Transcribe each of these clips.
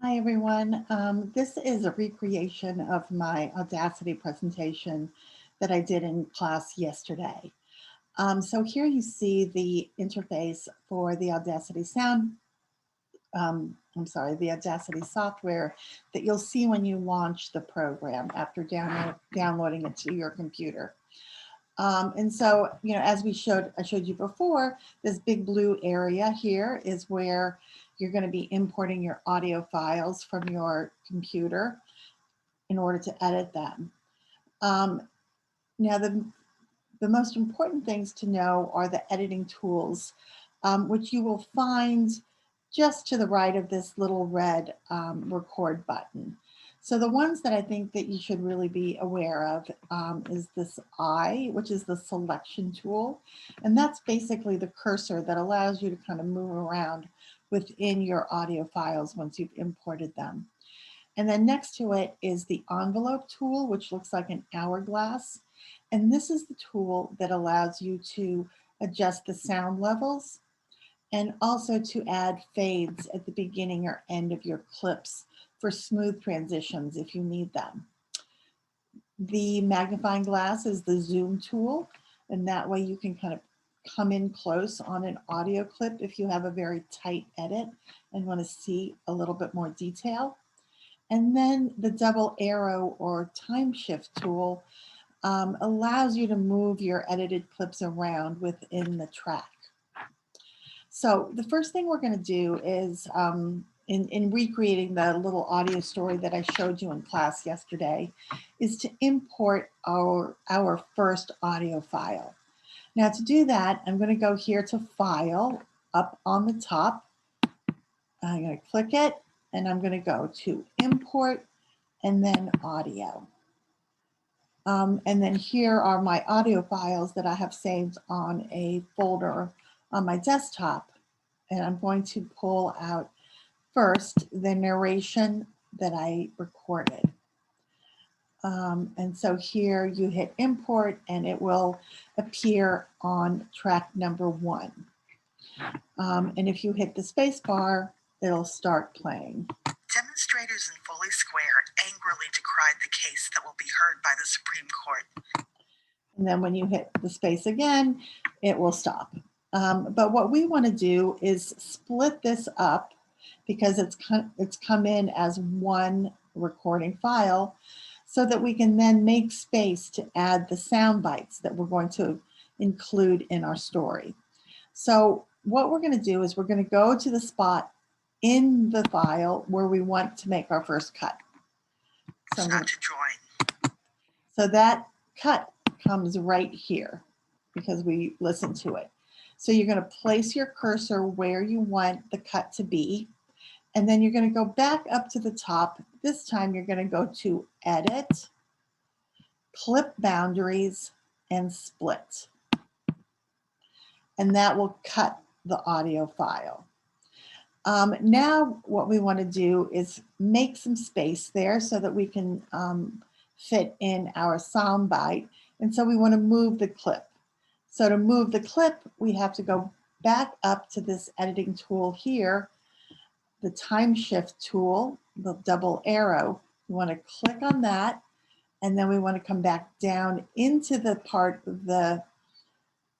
Hi, everyone. This is a recreation of my Audacity presentation that I did in class yesterday. So here you see the interface for the Audacity the Audacity software that you'll see when you launch the program after downloading it to your computer. And so, as I showed you before, this big blue area here is where you're going to be importing your audio files from your computer in order to edit them. Now, the most important things to know are the editing tools, which you will find just to the right of this little red record button. So the ones that I think that you should really be aware of is this I, which is the selection tool. And that's basically the cursor that allows you to kind of move around within your audio files once you've imported them. And then next to it is the envelope tool, which looks like an hourglass. And this is the tool that allows you to adjust the sound levels and also to add fades at the beginning or end of your clips for smooth transitions if you need them. The magnifying glass is the zoom tool, and that way you can kind of come in close on an audio clip if you have a very tight edit and want to see a little bit more detail. And then the double arrow or time shift tool allows you to move your edited clips around within the track. So the first thing we're going to do is in recreating the little audio story that I showed you in class yesterday is to import our first audio file. Now to do that, I'm going to go here to File up on the top. I'm going to click it and I'm going to go to Import and then Audio. And then here are my audio files that I have saved on a folder on my desktop. And I'm going to pull out first the narration that I recorded. And so here you hit import and it will appear on track number 1. And if you hit the space bar, it'll start playing. Demonstrators in Foley Square angrily decried the case that will be heard by the Supreme Court. And then when you hit the space again, it will stop. But what we want to do is split this up because it's come in as one recording file so that we can then make space to add the sound bites that we're going to include in our story. So what we're going to do is we're going to go to the spot in the file where we want to make our first cut. So that cut comes right here because we listened to it. So you're going to place your cursor where you want the cut to be, and then you're going to go back up to the top. This time you're going to go to Edit, Clip Boundaries, and Split. And that will cut the audio file. Now what we want to do is make some space there so that we can fit in our sound bite. And so we want to move the clip. So to move the clip, we have to go back up to this editing tool here, the time shift tool, the double arrow. We want to click on that, and then we want to come back down into the part of the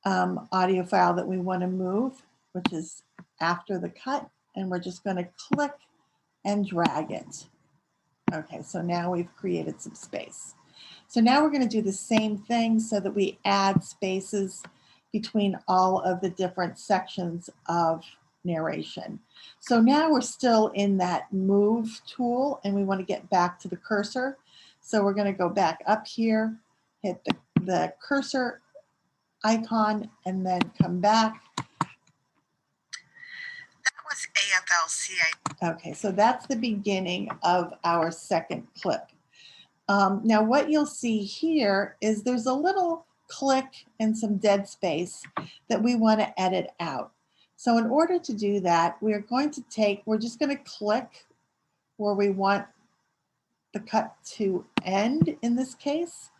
audio file that we want to move, which is after the cut, and we're just going to click and drag it. Okay, so now we've created some space. So now we're going to do the same thing so that we add spaces between all of the different sections of narration. So now we're still in that move tool and we want to get back to the cursor. So we're going to go back up here, hit the cursor icon, and then come back. That was AFL-CIO. Okay, so that's the beginning of our second clip. Now what you'll see here is there's a little click and some dead space that we want to edit out. So in order to do that, we're just going to click where we want the cut to end in this case.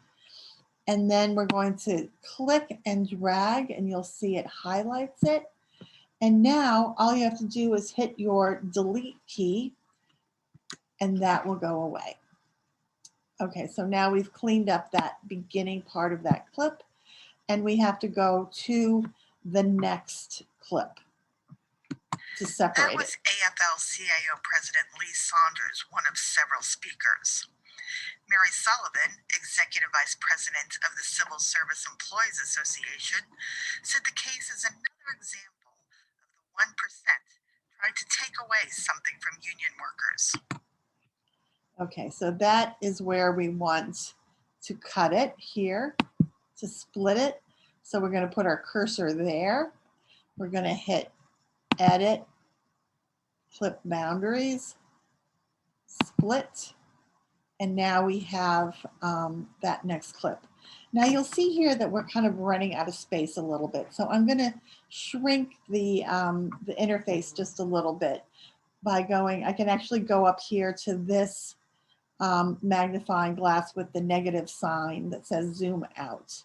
And then we're going to click and drag and you'll see it highlights it. And now all you have to do is hit your delete key and that will go away. Okay, so now we've cleaned up that beginning part of that clip, and we have to go to the next clip to That separate was it. AFL-CIO President Lee Saunders, one of several speakers. Mary Sullivan, Executive Vice President of the Civil Service Employees Association, said the case is another example of the 1% trying to take away something from union workers. Okay, so that is where we want to cut it here, to split it. So we're going to put our cursor there. We're going to hit edit, clip boundaries, split, and now we have that next clip. Now you'll see here that we're kind of running out of space a little bit. So I'm going to shrink the interface just a little bit by going, I can actually go up here to this magnifying glass with the negative sign that says zoom out.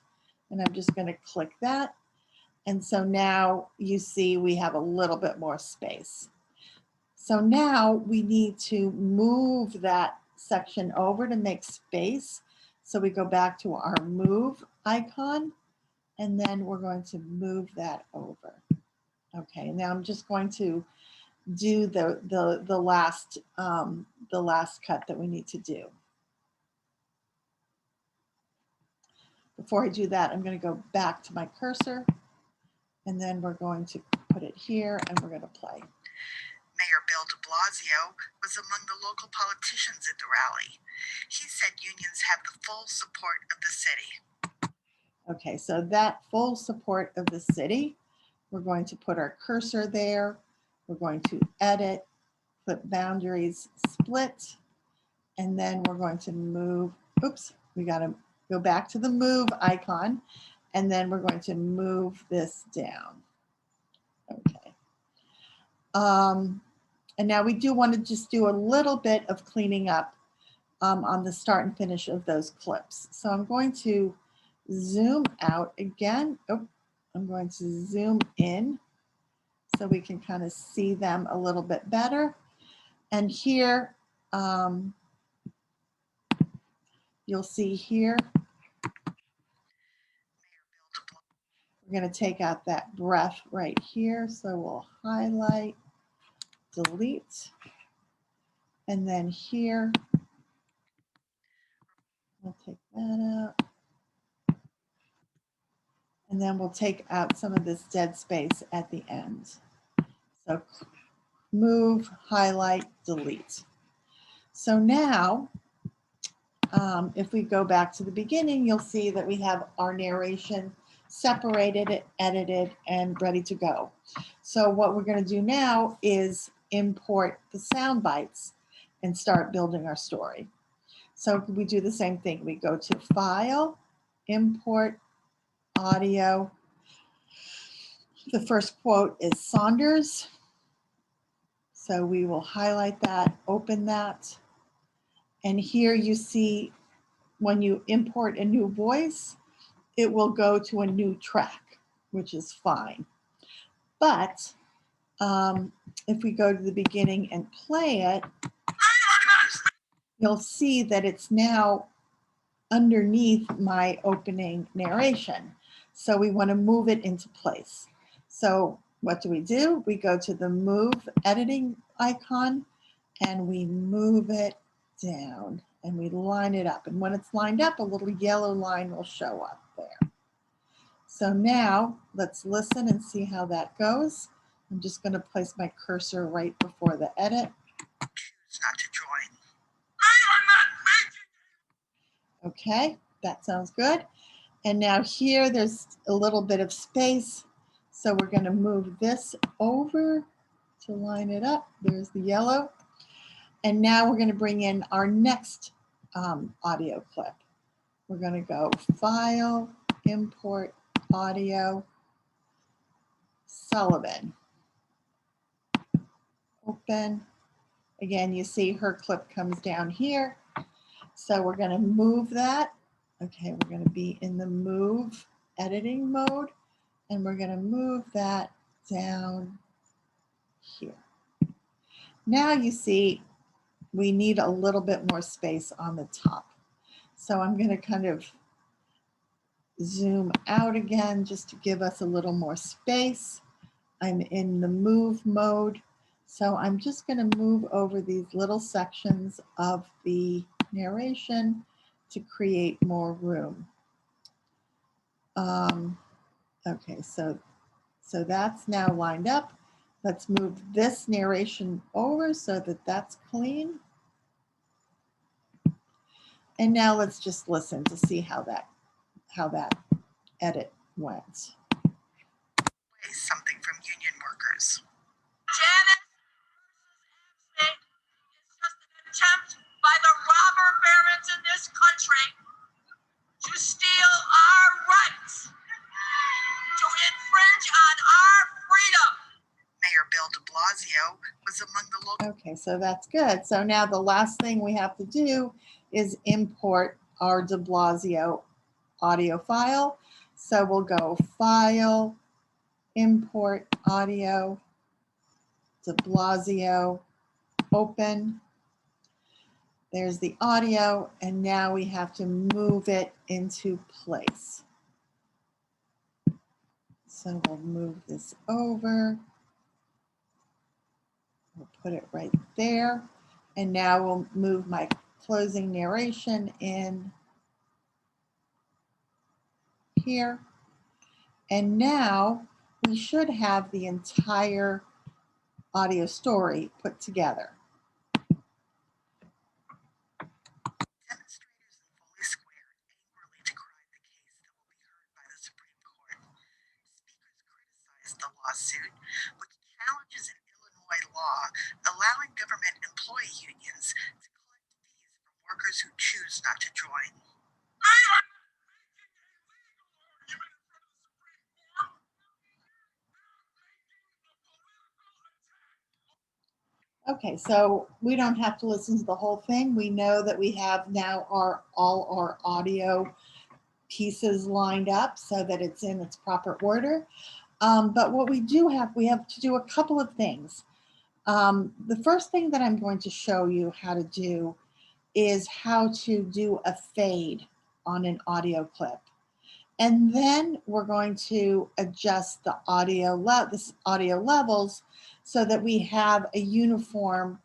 And I'm just going to click that. And so now you see we have a little bit more space. So now we need to move that section over to make space. So we go back to our move icon, and then we're going to move that over. Okay, now I'm just going to do the last cut that we need to do. Before I do that, I'm going to go back to my cursor, and then we're going to put it here, and we're going to play. Mayor Bill de Blasio was among the local politicians at the rally. He said unions have the full support of the city. Okay, so that full support of the city, we're going to put our cursor there. We're going to edit, clip boundaries, split, and then we're going to move. Oops, we got to go back to the move icon, and then we're going to move this down. Okay. And now we do want to just do a little bit of cleaning up on the start and finish of those clips. So I'm going to zoom out again. Oh, I'm going to zoom in so we can kind of see them a little bit better. And here, you'll see here, we're going to take out that breath right here. So we'll highlight, delete, and then here, we'll take that out. And then we'll take out some of this dead space at the end. So move, highlight, delete. So now, if we go back to the beginning, you'll see that we have our narration separated, edited, and ready to go. So what we're going to do now is import the sound bites and start building our story. So we do the same thing. We go to File, Import, Audio. The first quote is Saunders. So we will highlight that, open that. And here you see when you import a new voice, it will go to a new track, which is fine. But if we go to the beginning and play it, you'll see that it's now underneath my opening narration. So we want to move it into place. So what do? We go to the move editing icon and we move it down and we line it up. And when it's lined up, a little yellow line will show up there. So now let's listen and see how that goes. I'm just going to place my cursor right before the edit. Choose not to join. Okay, that sounds good. And now here there's a little bit of space. So we're going to move this over to line it up. There's the yellow. And now we're going to bring in our next audio clip. We're going to go File, Import, Audio, Sullivan. Open. Again, you see her clip comes down here. So we're going to move that. Okay, we're going to be in the move editing mode. And we're going to move that down here. Now you see we need a little bit more space on the top. So I'm going to kind of zoom out again just to give us a little more space. I'm in the move mode. So I'm just going to move over these little sections of the narration to create more room. Okay, so that's now lined up. Let's move this narration over so that that's clean. And now let's just listen to see how that edit went. Something from union workers. Janice is just an attempt by the robber barons in this country to steal our rights, to infringe on our freedom. Mayor Bill de Blasio was among the local. Okay, so that's good. So now the last thing we have to do is import our de Blasio audio file. So we'll go File, Import Audio, de Blasio, Open. There's the audio, and now we have to move it into place. So we'll move this over. We'll put it right there. And now we'll move my closing narration in here. And now we should have the entire audio story put together. Demonstrators in Foley Square angrily decried the case that will be heard by the Supreme Court. Speakers criticized the lawsuit, which challenges an Illinois law allowing government employee unions to collect fees from workers who choose not to join. Okay, so we don't have to listen to the whole thing. We know that we have now all our audio pieces lined up so that it's in its proper order. But what we have to do a couple of things. The first thing that I'm going to show you how to do is how to do a fade on an audio clip. And then we're going to adjust the audio levels so that we have a uniform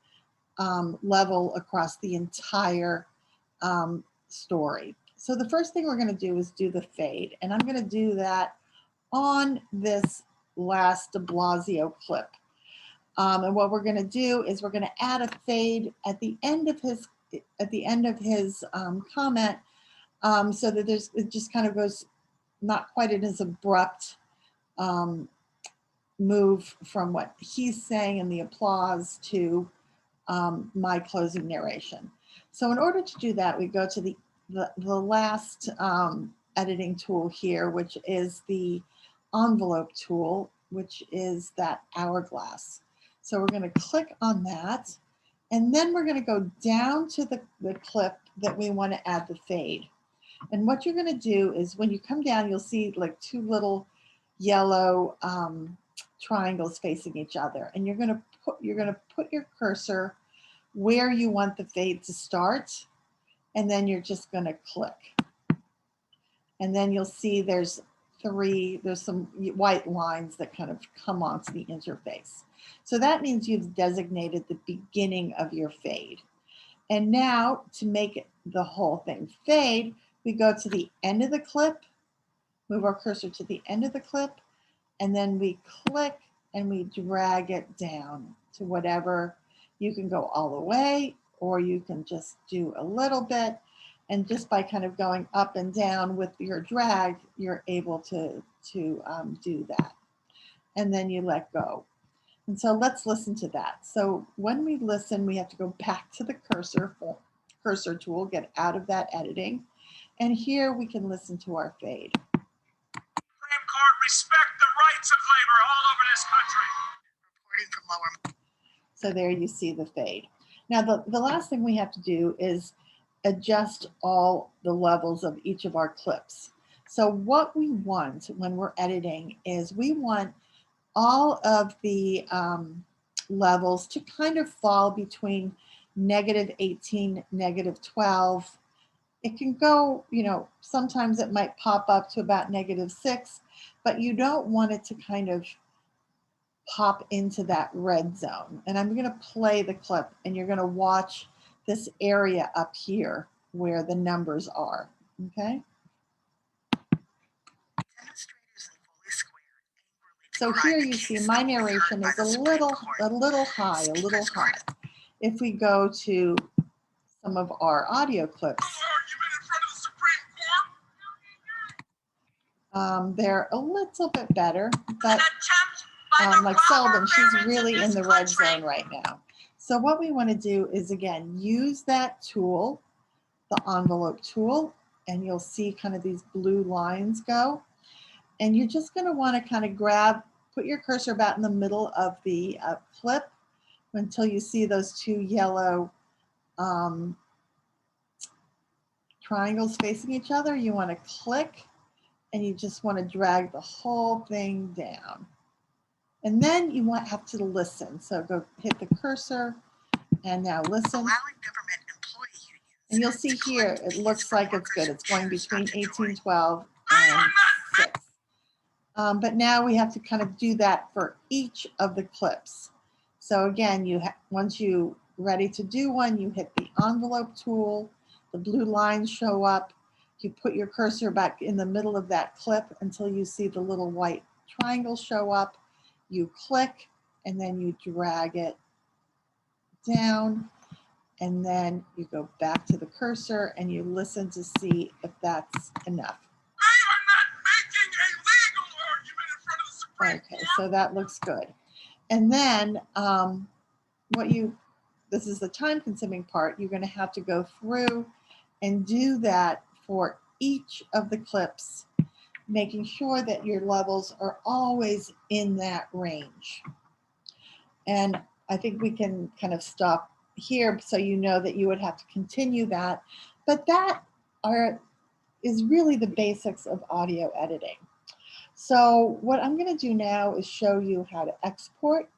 level across the entire story. So the first thing we're going to do is do the fade. And I'm going to do that on this last de Blasio clip. And what we're going to do is we're going to add a fade at the end of his comment, so that it just kind of goes not quite in as abrupt move from what he's saying in the applause to my closing narration. So in order to do that, we go to the last editing tool here, which is the envelope tool, which is that hourglass. So we're going to click on that, and then we're going to go down to the clip that we want to add the fade. And what you're going to do is when you come down, you'll see like two little yellow triangles facing each other. And you're going to put your cursor where you want the fade to start. And then you're just going to click. And then you'll see there's some white lines that kind of come onto the interface. So that means you've designated the beginning of your fade. And now to make the whole thing fade, we go to the end of the clip, move our cursor to the end of the clip, and then we click and we drag it down to whatever. You can go all the way, or you can just do a little bit. And just by kind of going up and down with your drag, you're able to do that. And then you let go. And so let's listen to that. So when we listen, we have to go back to the cursor tool, get out of that editing. And here we can listen to our fade. Supreme Court respect the rights of labor all over this country. Reporting from Lower. So there you see the fade. Now the last thing we have to do is adjust all the levels of each of our clips. So what we want when we're editing is we want all of the levels to kind of fall between -18, -12. It can go, sometimes it might pop up to about -6, but you don't want it to kind of pop into that red zone. And I'm going to play the clip and you're going to watch this area up here where the numbers are. Okay. Demonstrators in Foley Square angrily So decried here the you see case my that will be heard narration by is the a Supreme little, Court. a little high, a little Speakers high. If we go to some of our audio clips, they're a little bit better, but like Sullivan, she's really in the red zone right now. So what we want to do is, again, use that tool, the envelope tool, and you'll see kind of these blue lines go. And you're just going to want to kind of put your cursor about in the middle of the clip until you see those two yellow triangles facing each other. You want to click and you just want to drag the whole thing down. And then you have to listen. So go hit the cursor and now listen. Allowing government employee unions And you'll see to here, collect it looks fees from like it's good. workers It's going who choose between not to join. 1812 and 6. But now we have to kind of do that for each of the clips. So again, once you're ready to do one, you hit the envelope tool, the blue lines show up, you put your cursor back in the middle of that clip until you see the little white triangle show up, you click, and then you drag it down, and then you go back to the cursor and you listen to see if that's enough. Okay, so that looks good. And then this is the time consuming part, you're going to have to go through and do that for each of the clips, making sure that your levels are always in that range. And I think we can kind of stop here so you know that you would have to continue that. But that is really the basics of audio editing. So what I'm going to do now is show you how to export.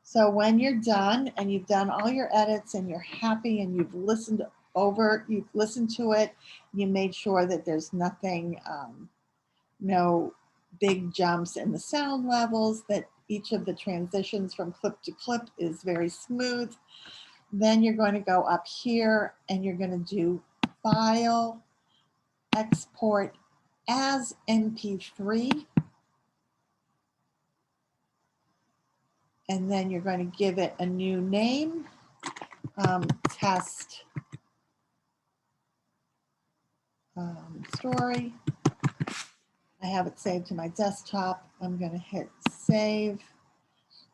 So when you're done and you've done all your edits and you're happy and you've listened to it, you made sure that there's nothing, no big jumps in the sound levels, that each of the transitions from clip to clip is very smooth. Then you're going to go up here and you're going to do File, Export as MP3. And then you're going to give it a new name, test story. I have it saved to my desktop. I'm going to hit save.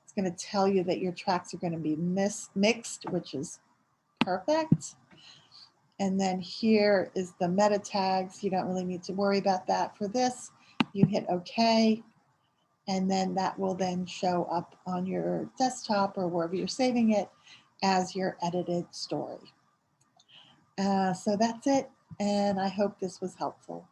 It's going to tell you that your tracks are going to be mixed, which is perfect. And then here is the meta tags. You don't really need to worry about that for this. You hit OK. And then that will then show up on your desktop or wherever you're saving it as your edited story. So that's it. And I hope this was helpful.